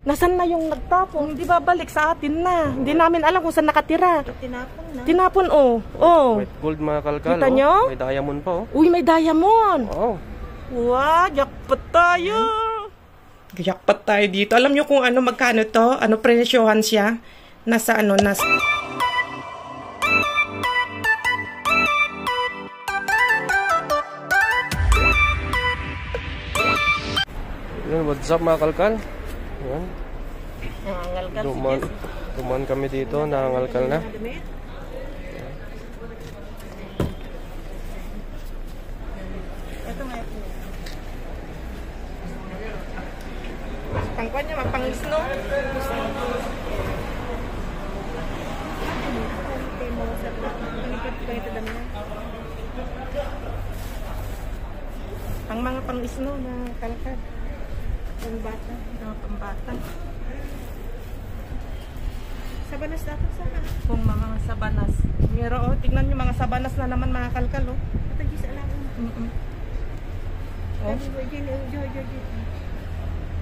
Nasaan na yung nagtapon? Hindi babalik sa atin na. Hindi namin alam kung saan nakatira. Tinapon na. Tinapon, oh. Oh. White gold mga kalkal. Kita nyo? May diamond pa, oh. Uy, may diamond. Wow. Wow, jackpot tayo. Jackpot tayo dito. Alam nyo kung ano, magkano to? Ano presyohan siya? Nasa ano, nasa... Yun, what's up mga kalkal? Yan. Nangangalkal Duman kami dito, nangangalkal na. Ito nga ito. Pangkuan niya, mapang-snow. Ang mga pang-snow na kalkal. Pambata. Pambata. Sabanas dapat sana. Kung mga sabanas. Meron, oh, tignan nyo mga sabanas na naman mga kalkal, oh. Ito gis alam. Oh.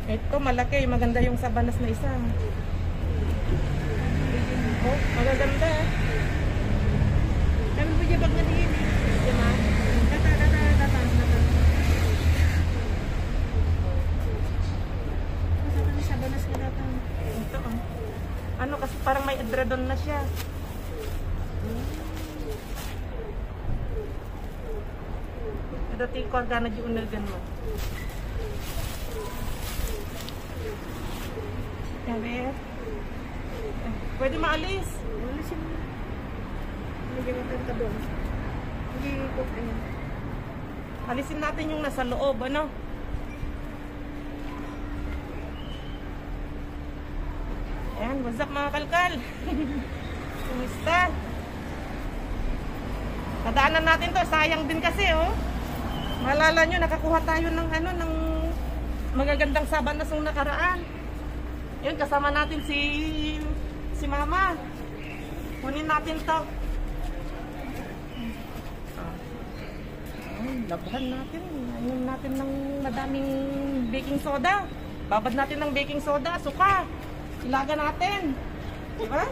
Ito malaki, maganda yung sabanas na isa. Oh, magaganda. Kami po dyan bag na din. Diba? Data. Masama na sabanas ka data. Ito, oh. Ano kasi parang may edredon na siya. Dati ko agana di unagan mo. Yabe. Pwede maalis. Wala siya. Hindi ka doon. Hindi ko ayan. Alisin natin yung nasa loob, ano? Ayan, what's up mga kalkal? Kumusta? Nadaanan natin to, sayang din kasi, oh. Maalala nyo, nakakuha tayo ng ano, ng magagandang sabanas nung nakaraan. Yun, kasama natin si Mama. Kunin natin to. Labahan natin. Ayun natin ng madaming baking soda. Babad natin ng baking soda, suka. Ilaga natin. Diba?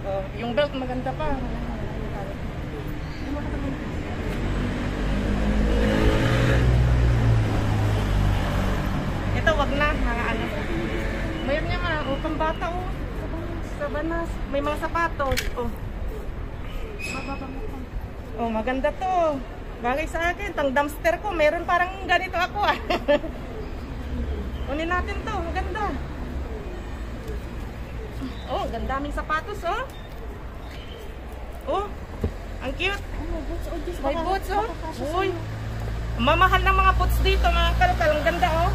Oh, yung belt maganda pa. Ito wag na, ano. Mayroon niya mga pambata, oh. Sabanas. May mga sapatos. Oh. Oh, maganda to. Bagay sa akin, tang dumpster ko, meron parang ganito ako, ah. Kunin natin to, maganda. Oh, gandaming sapatos, oh. Oh, ang cute. May boots, oh. Uy. Mamahal ng mga boots dito, mga kalkal. Ang ganda, oh.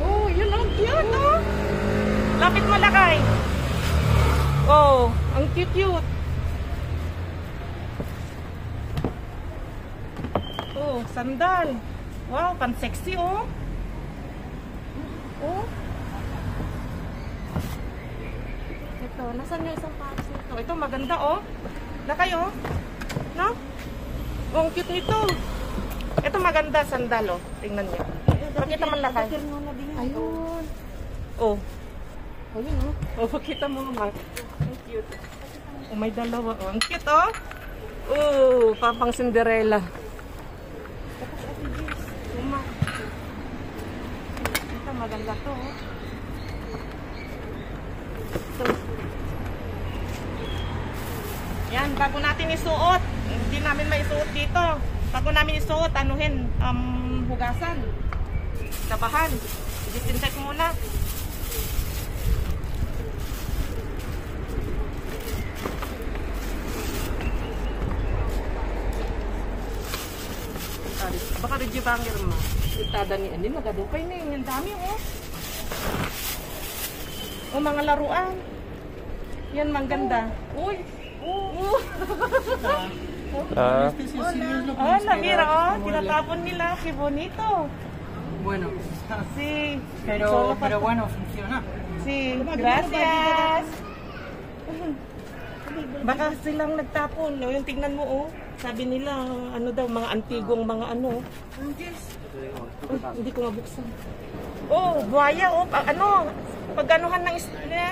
Oh, yun, oh. Cute, oh. Lapit malakay. Oh, ang cute. Oh, sandal. Wow, pan-sexy, oh. Oh. Ito, nasan yung isang pares nito? Ito, maganda, oh. Na kayo, no? Oh, ang cute nito. Ito, maganda, sandal, oh. Tingnan niyo. Pakita man lakay. Ayun. Oh. Ayun, oh. Oh, pakita mo, Mark. Ang cute. Oh, may dalawa, oh. Ang cute, oh. Oh, papang Cinderella. Ito, maganda to, oh. So, yan, bago natin isuot. Hindi namin maisuot dito. Bago namin isuot, anuhin, hugasan. Kabahan. Disinfect muna. Baka rin bangir mo. Itada ni Andy, magadupay na yun. Ang dami, oh. O, mga laruan. Yan, mangganda. Uy! Hola, mira, oh. Tinatapon nila. Qué bonito. Bueno, Sí. pero bueno, funciona. Sí, gracias. Baka silang nagtapon. No? Yung tingnan mo, oh. Sabi nila, ano daw, mga antigong mga ano. Ay, hindi ko mabuksan. Oh, buhaya, oh. Ano, pag-anuhan ng,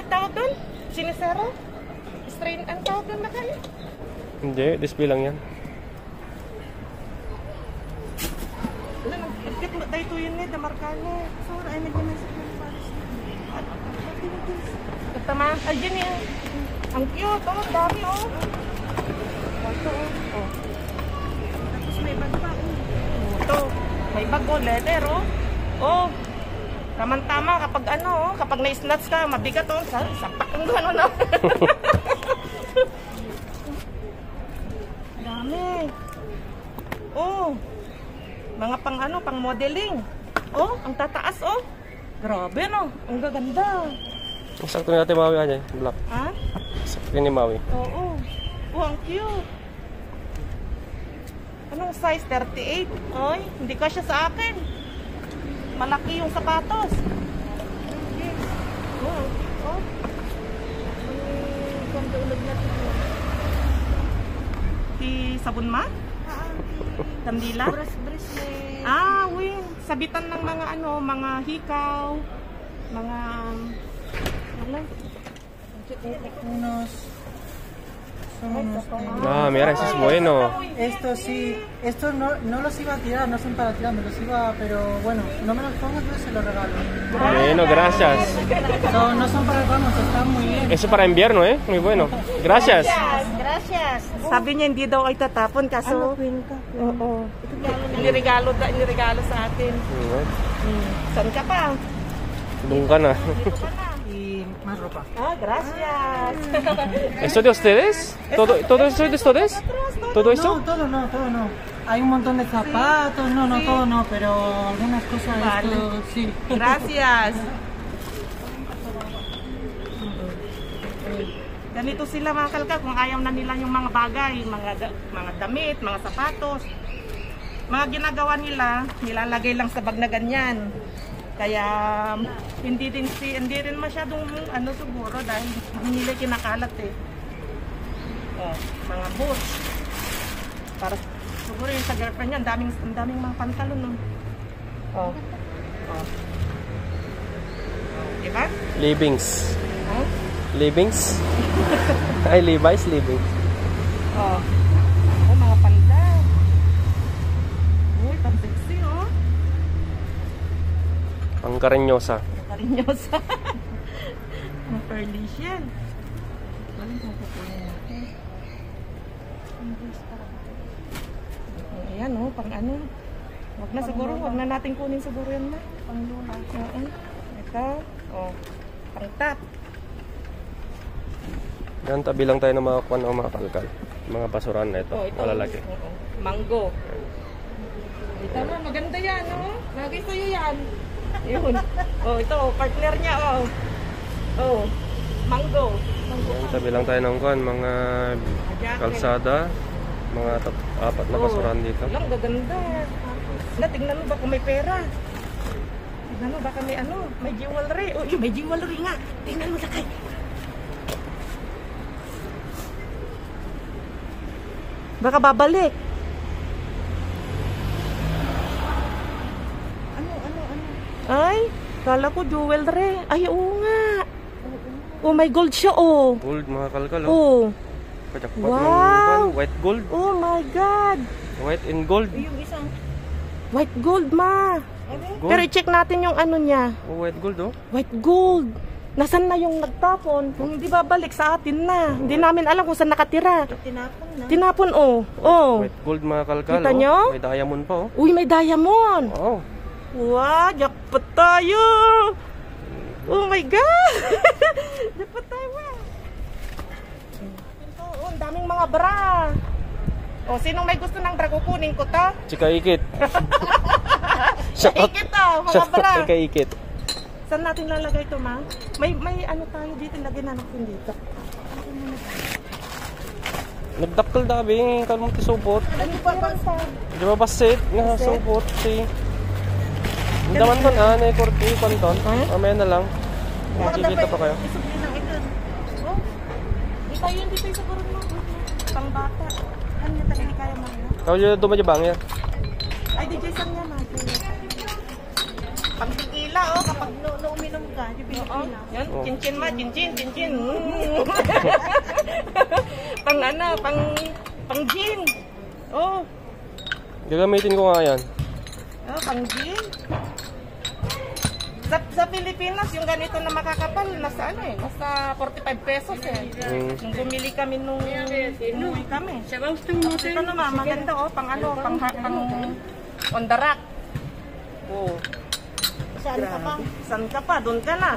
tawag doon? Sinisero? Strain, ang tawag doon na kayo? Hindi, display lang yan. Wala, nagkit mo tayo to yun eh, damarkano. Sorry, ay nag-message ng Paris. Ito ma, ay dyan eh. Ang cute, oh, dami oh. Ito oh. Oh. Tapos may bag pa. Ito, may bag oh, leather oh. Oh, tama-tama kapag ano oh, kapag na-snatch ka, mabigat oh, sapak ang gano'n oh. Dami. Oh, mga pang ano, pang modeling. Oh, ang tataas oh. Grabe no, ang gaganda. Sakto natin Maui aja, black. Ha? Sakto ni Maui. Oo. Oh, ang cute. Anong size? 38? Oy, hindi kasya sa akin. Malaki yung sapatos. Oh, oh. Ganda ulag natin. Di sabon ma? Kandila? Bracelet. Ah, wing. Sabitan ng mga ano, mga hikaw, mga ano? Unos. Son unos. Ah, mira, ese es bueno. Estos sí. Estos no los iba a tirar, no son para tirar, me los iba. Pero bueno, no me los pongo, entonces se los regalo. Bueno, gracias. No son para vamos, están muy bien. Eso para invierno, muy bueno. Gracias. Gracias. Sabi niya hindi daw ay tatapon kaso oo. Iniregalo sa atin. Saan ka pa? Doon ka na. Dito ka na. Y más ropa. Ah, gracias. ¿Esto de ustedes? ¿Todo eso es de ustedes? ¿Todo eso? No, todo no. Hay un montón de zapatos, no, todo no, pero algunas cosas de Vale. esto, sí. Gracias. Ganito sila mga kalka kung ayaw na nila yung mga bagay, mga damit, mga sapatos. Mga ginagawa nila, nilalagay lang sa bag na ganyan. Kaya hindi rin masyadong ano siguro dahil hindi nila kinakalat eh. Oh, mga boots. Para siguro yung sa girlfriend niya, ang daming mga pantalon no. Oh. Oh. Diba? Livings. Huh? Livings? Ay, Levi's Livings. Oh. Oh, mga panda. Uy, pang sexy oh. Ang karinyosa. Karinyosa. Ang Parisian. Ayan oh, pang ano. Wag na siguro, wag na natin kunin siguro yan na. Pang luna. Oo. Ito, oh. Pang top. Yan, tabi lang tayo ng mga kuwan o mga kalkal. Mga basuran na ito, Oh, ito. malalaki. Oo. Mango. Ito na, maganda yan, oh. Lagi sa'yo yan. Yun. Oh, ito, partner niya, oh. Oh, mango. Yan, tabi lang tayo ng kuwan, mga kalsada. Mga apat na basuran dito. Lang, gaganda. Tingnan mo, baka may pera. Tingnan mo, baka may ano, may jewelry. Oh, may jewelry nga. Tingnan mo, lakay. Baka babalik. Ano? Ay, kala ko jewelry. Ay, oo nga. Oh, may gold siya, oh. Gold, mga kalkal, oh. Oh. Kajakpat Wow. ng kuwan, white gold. Oh my God. White and gold. Yung isang... White gold, ma. Gold. Pero i-check natin yung ano niya. Oh, white gold, oh. White gold. Nasaan na yung nagtapon? Kung hindi babalik sa atin na. Hindi namin alam kung saan nakatira. Tinapon na. Tinapon, oh. Oh. White gold, mga kalkal, Kita oh. nyo? May diamond pa, oh. Uy, may diamond. Wow. Wow, jackpot tayo. Oh my God. Jackpot tayo, wow. Ito, oh, ang daming mga bra. Oh, sinong may gusto ng bra, kukunin ko to. Chika Ikit. Shout out. Ikit to, mga Shout bra. out kay Ikit. Saan natin lalagay ito, ma? May ano tayo dito, lagyan na natin dito. Nagdakkel dabi, kalmong tisupot. Ano pa ba sa? Di ba basit nga supot si. Hindi naman ton na korti konton. Mamaya na lang. Makikita pa kayo. Isublin lang ito. Oh, ito yun dito sa gurun mo. Pang bata. Kanya talaga kaya mo. Kau je tu macam bang ya. Ay, DJ Sam niya na. Pang tequila, oh, kapag Uminom ka, yung Oo. Pilipina. Yan, Oh. chinchin ma, chinchin. Pang ano, pang gin. Oh, Gagamitin ko nga yan. pang gin. Sa Pilipinas, yung ganito na makakapal, nasa ano eh, nasa 45 pesos eh. Nung bumili kami nung umuwi kami. Ito naman, maganda oh, pang ano, pang on the rack. Oh. Saan ka pa? Saan ka pa? Doon ka na.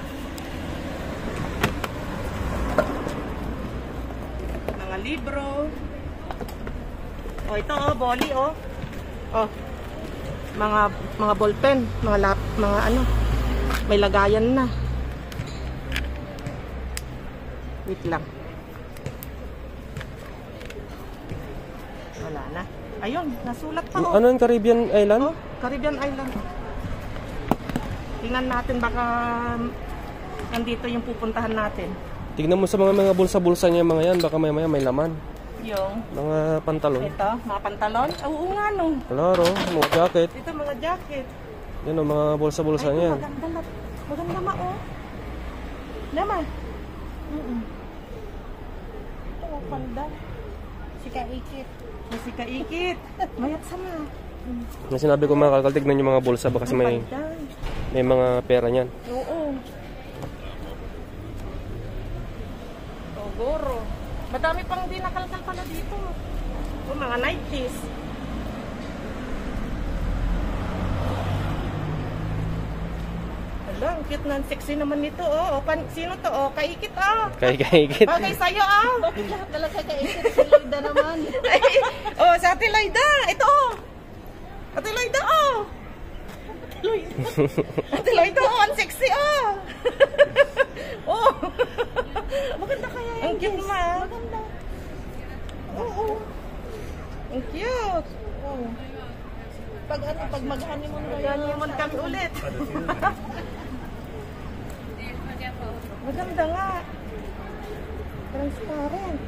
Mga libro. Oh, ito oh, boli oh. Oh. Mga ballpen, mga ano, may lagayan na. Wait lang. Wala na. Ayun, nasulat pa oh. Ano yung Caribbean Island? Oh, Caribbean Island. Tingnan natin baka nandito yung pupuntahan natin. Tignan mo sa mga bulsa-bulsa niya mga yan, baka maya may laman. Yung Mga pantalon. ito, mga pantalon. Oo nga no. Klaro, mga jacket. Ito mga jacket. Yan o, mga bulsa-bulsa Ay, niya. maganda ma oh. Naman. Ito oh, panda. Si Kaikit. Si Kaikit. Mayat sama. Yung sinabi ko mga kalkal, tignan yung mga bulsa, baka kasi may mga pera niyan. Oo. Siguro. Madami pang di nakalkal pala dito. O, mga 90s. Hala, ang cute na, sexy naman nito. Oh. Sino to? Oh, Kaikit ah. Kahit. Bagay sa'yo ah. Lahat talaga Kaikit. Si Loida naman. Oh, sa Ate Loida. Ito oh. Ate Loida oh. Ate Loida oh, ang sexy oh. Oh. Maganda kaya yun. Ang cute ma. Maganda. Oo. Ang cute. Oh. Pag mag-honeymoon kayo. Honeymoon kami ulit. Maganda nga. Transparent.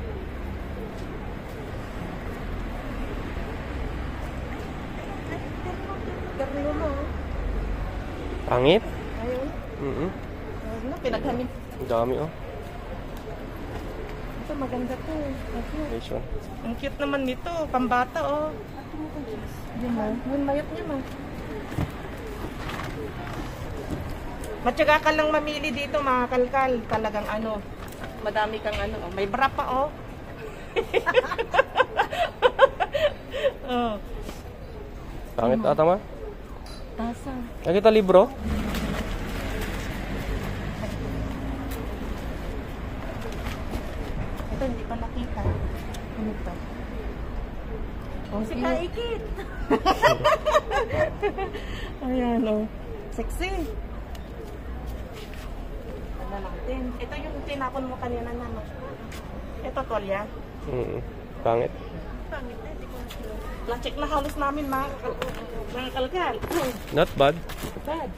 Garno mo. Pangit? Ayun. Ano, pinaghamin. Ang dami oh. Ito maganda to. Ang cute. This one. Ang cute naman nito. Pambata oh. Yun man. Yun mayat niya man. Matyaga ka lang mamili dito mga kalkal. Talagang ano. Madami kang ano. Oh. May bra pa oh. Oh. Pangit ata ma? Tasa. Nakita libro? Ito hindi pa nakita. Ano to? Oh, Si Kaikit. Ayan oh. Sexy. Ano natin? Ito yung tinapon mo kanina na. No? Ito tolya. Pangit. Pangit eh. Di ko na. Na-check na halos namin mga kalkal. Not bad. Bad.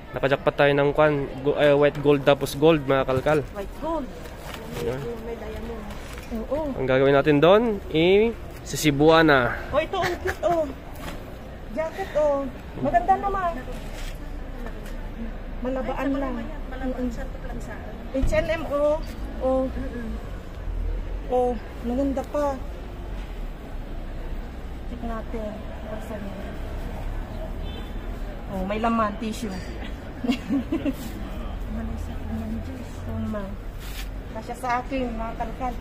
Nakajakpat tayo ng white gold tapos gold mga kalkal. White gold. Ayan. May diamond. Oo. Ang gagawin natin doon, sa Cebuana. Oh, ito ang cute oh. Jacket oh. Maganda naman. Malabaan lang. Malabang sa lansaan. H&M oh. Oh. Oh, maganda pa. Check natin. Saan yan? Oh, may laman, tissue. Malisak naman Diyos. Tama. Kasya sa akin, mga kalkal.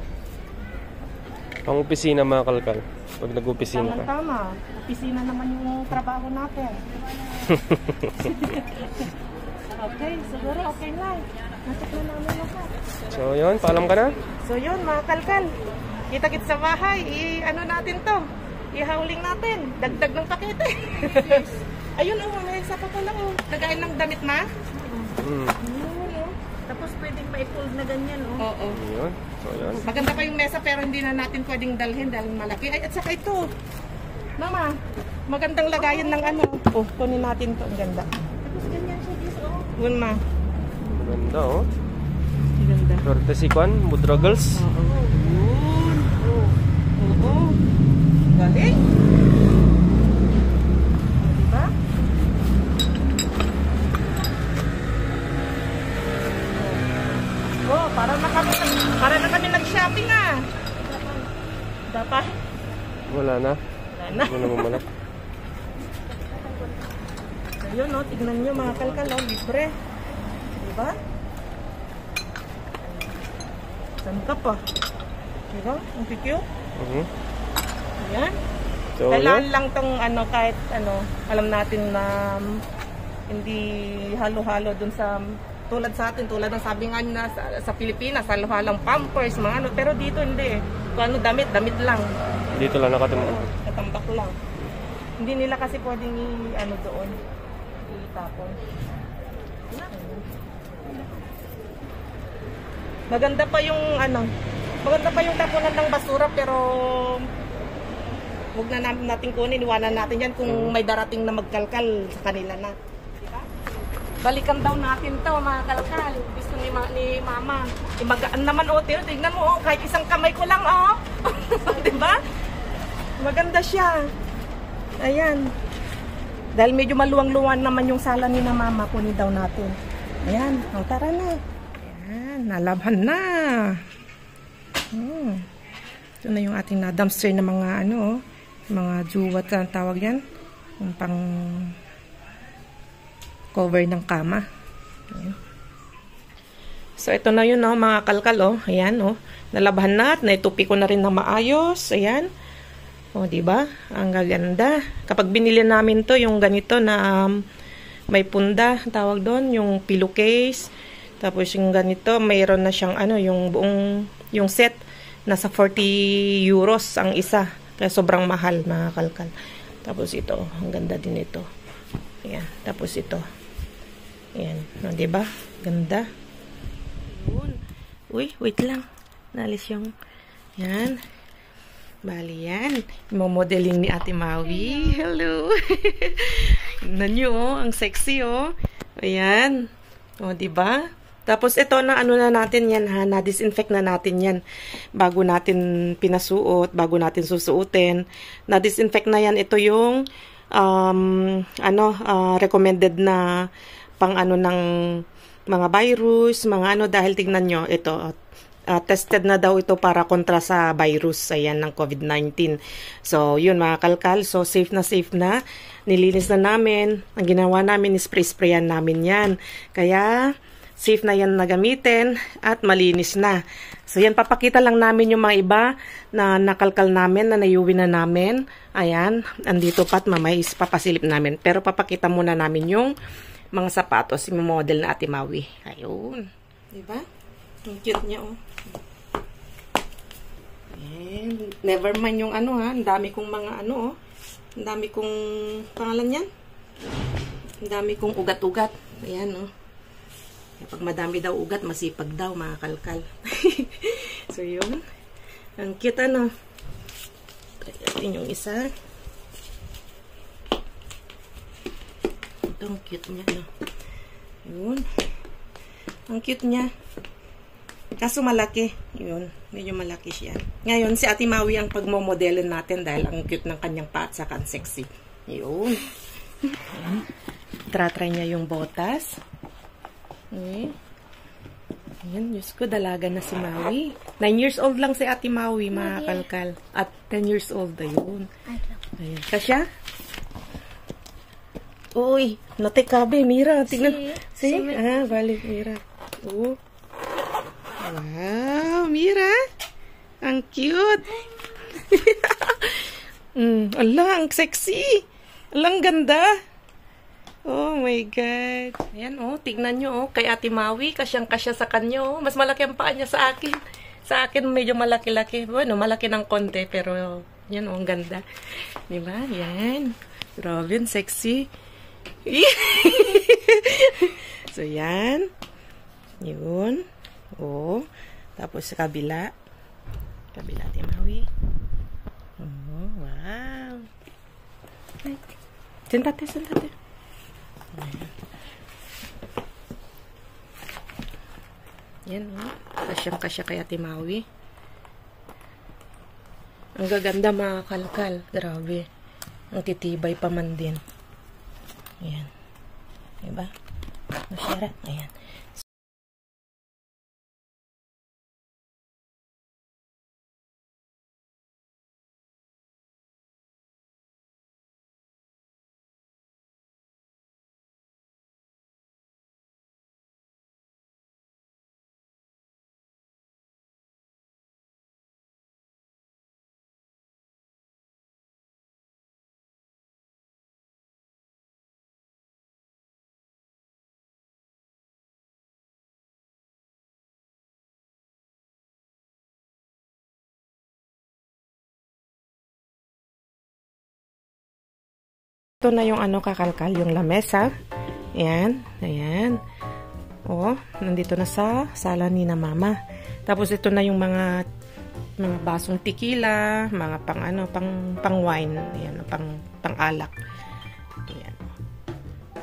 Pang opisina mga kalkal. Pag nag-opisina ka. Tama. Opisina naman yung trabaho natin. Okay, siguro okay na. Nasok na namin lahat. So yun, paalam ka na. So yun, mga kalkal. Kita-kit sa bahay. Ano natin to? Ihauling natin. Dagdag ng pakete. Ayun oh, may isa pa pala oh. Nagain ng damit ma? Mm. Ayun oh. Tapos pwedeng ma-fold na ganyan, oh. Oo. Yun. So yun. Maganda pa yung mesa pero hindi na natin pwedeng dalhin dahil malaki. Ay, at saka ito. Mama, magandang lagayan ng ano. Oh, kunin natin to. Ang ganda. Tapos ganyan siya, Diyos, oh. Yun ma. Maganda oh. Ang ganda. Courtesy Kwan, Mudragals. Oo. Yun. Oo. Galing. Diba? Oh, para na kami nag-shopping ah. Dapat? Wala na. Wala na. Wala naman malak. Ayun, no, tignan nyo mga kalkal, oh, libre. Diba? Saan ka pa? Diba? Ang cute. Ayan. So, Kailangan yun. lang tong ano, kahit ano, alam natin na hindi halo-halo dun sa, tulad sa atin, tulad ng sabi nga na sa Pilipinas, halo-halong pampers, mga ano, pero dito hindi eh. Kung ano, damit lang. Dito lang nakatimbang. Oo, katambak lang. Hindi nila kasi pwedeng ano doon, itapon. Maganda pa yung ano, maganda pa yung tapunan ng basura, pero huwag na natin kunin, iwanan natin yan kung may darating na magkalkal sa kanila na. Diba? Balikan daw natin to mga kalkal. Gusto ni mama. Magaan naman o, tingnan mo oh, kahit isang kamay ko lang oh. Diba? Maganda siya. Ayan. Dahil medyo maluwang-luwan naman yung sala ni na mama, kunin daw natin. Ayan, o tara na. Ayan, nalabhan na. Ito na yung ating na dumpster na mga ano, mga juwat ang tawag yan. Yung pang cover ng kama. Ayan. So ito na yun oh, mga kalkal oh. Ayan oh. Nalabhan na at naitupi ko na rin na maayos. Ayan. O, diba? Ang gaganda. Kapag binili namin to, yung ganito na may punda, tawag doon, yung pillowcase. Tapos yung ganito, mayroon na siyang ano, yung buong, yung set, nasa 40 euros ang isa. Kaya sobrang mahal, mga kalkal. Tapos ito, ang ganda din ito. Ayan. Tapos ito. Ayan. O, diba? Ganda. Yun. Uy, wait lang. Nalis yung, yan. Bali yan. Momodeling ni Ate Maui. Hello. Tignan nyo, oh. Ang sexy, oh. Ayan. O, diba? Tapos, ito na ano na natin yan, ha. Na-disinfect na natin yan. Bago natin pinasuot, bago natin susuotin. Na-disinfect na yan. Ito yung recommended na pang ano ng mga virus, mga ano, dahil tignan nyo, ito, tested na daw ito para kontra sa virus, ayan, ng COVID-19. So, yun mga kalkal. So, safe na. Nilinis na namin. Ang ginawa namin is spray-sprayan namin yan. Kaya, safe na yan na gamitin at malinis na. So, yan, papakita lang namin yung mga iba na nakalkal namin, na nayuwi na namin. Ayan, andito pat mamay is papasilip namin. Pero papakita muna namin yung mga sapatos, yung model na Ate Maui. Ayun. Diba? Ang cute niya, oh. And never mind yung ano ha, ang dami kong mga ano oh. Ang dami kong pangalan yan. Ang dami kong ugat-ugat. Ayan oh. Kapag madami daw ugat, masipag daw mga kalkal. So yun. Ang cute ano. Ito yung isa. Ito ang cute niya no. Yun. Ang cute niya. Kaso malaki. Yun. Medyo malaki siya. Ngayon, si Ate Maui ang pagmomodelo natin dahil ang cute ng kanyang pa at saka ang sexy. Yun. Try niya yung botas. Okay. Ayan, Diyos ko, dalaga na si Maui. 9 years old lang si Ate Maui, mga kalkal. At 10 years old, ayun. Ayan. Kasya? Uy, natikabe, Mira. Tignan. See? Balik, Mira. Oo. Wow, Mira. Ang cute. Ala, ang sexy. Ala, ang ganda. Oh my God. Ayan, oh. Tignan nyo, oh. Kay Ate Maui, kasyang-kasya sa kanya, oh. Mas malaki ang paa niya sa akin. Sa akin, medyo malaki-laki. Bueno, malaki ng konti, pero yan, oh. Ang ganda. Diba? Yan. Grabe, sexy. So, yan. Yun. Oh. Tapos sa kabila. Kabila Ate Maui. Oh, wow. Sentate. Yan, oh. Kasyang-kasya kay Ate Maui. Ang gaganda mga kalkal. Grabe. Ang titibay pa man din. Ayan. Diba? Masyara. Ayan. Ito na yung ano kakalkal, yung lamesa. Ayan, ayan. Oh, nandito na sa sala ni na mama. Tapos ito na yung mga basong tequila, mga pang wine, ayan, pang alak. Ayan.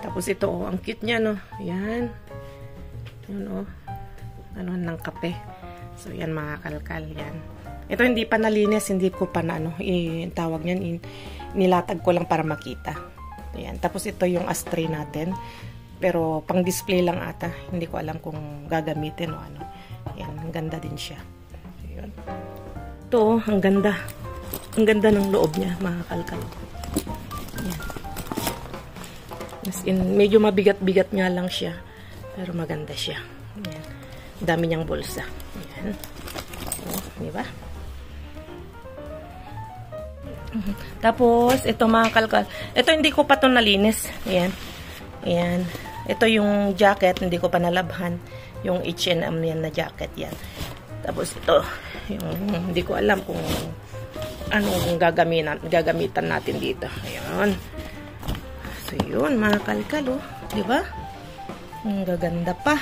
Tapos ito oh, ang cute niya no. Ayan. Yun oh. Ano ng kape. So yan mga kalkal yan. Ito hindi pa nalinis, hindi ko pa na ano, tawag niyan, nilatag ko lang para makita. Ayan. Tapos ito yung ashtray natin. Pero pang display lang ata. Hindi ko alam kung gagamitin o ano. Ayan. Ang ganda din siya. Ayan. Ito, ang ganda. Ang ganda ng loob niya, mga kalkal. Ayan. As in, medyo mabigat-bigat nga lang siya. Pero maganda siya. Ayan. Dami niyang bulsa. Ayan. O, diba? Tapos, ito mga kalkal. Ito hindi ko pa ito nalinis. Ayan. Ayan. Ito yung jacket. Hindi ko pa nalabhan. Yung H&M yan na jacket. Yan. Tapos ito. Yung, hindi ko alam kung anong gagamitan natin dito. Ayan. So, yun mga kalkal. Oh. Diba? Ang gaganda pa.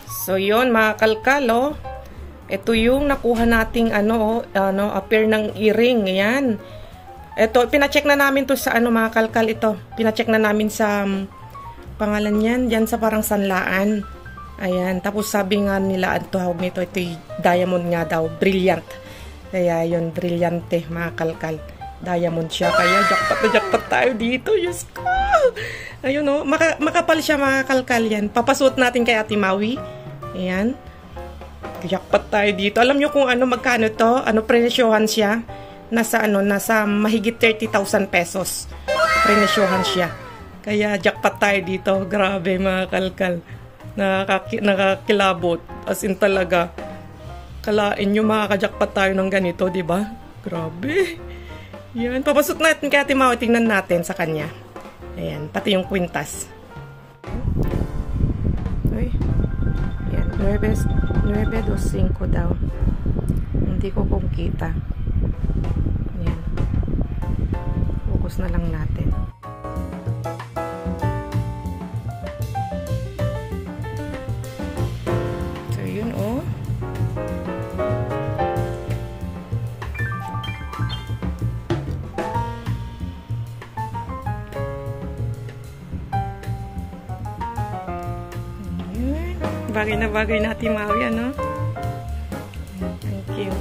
So, yun mga kalkal. Oh. Ito yung nakuha nating pair ng earring. Ayan. Ito, pina-check na namin to sa mga kalkal ito. Pina-check na namin sa pangalan yan. Diyan sa parang sanlaan. Ayan. Tapos sabi nga nila, ito diamond nga daw. Brilliant. Kaya yun, brillante mga kalkal. Diamond siya. Kaya jackpot na jackpot tayo dito. Yes ko! Ayun o. Makapal siya mga kalkal yan. Papasuot natin kay Ate Maui. Ayan. Jackpot tayo dito. Alam nyo kung magkano to? Prenesyohan siya. Nasa mahigit 30,000 pesos. Prenesyohan siya. Kaya jackpot tayo dito. Grabe mga kalkal. Nakakilabot. As in talaga. Kalain nyo makaka-jackpot tayo ng ganito, di ba? Grabe. Yan. Papasok natin kay Ate Maui. Tingnan natin sa kanya. Ayan. Pati yung kwintas. Uy. Yan. 9.25 daw. Hindi ko kung kita. Yan. Focus na lang natin. So, yun oh. Bagay na bagay natin Maui, ano? Thank you.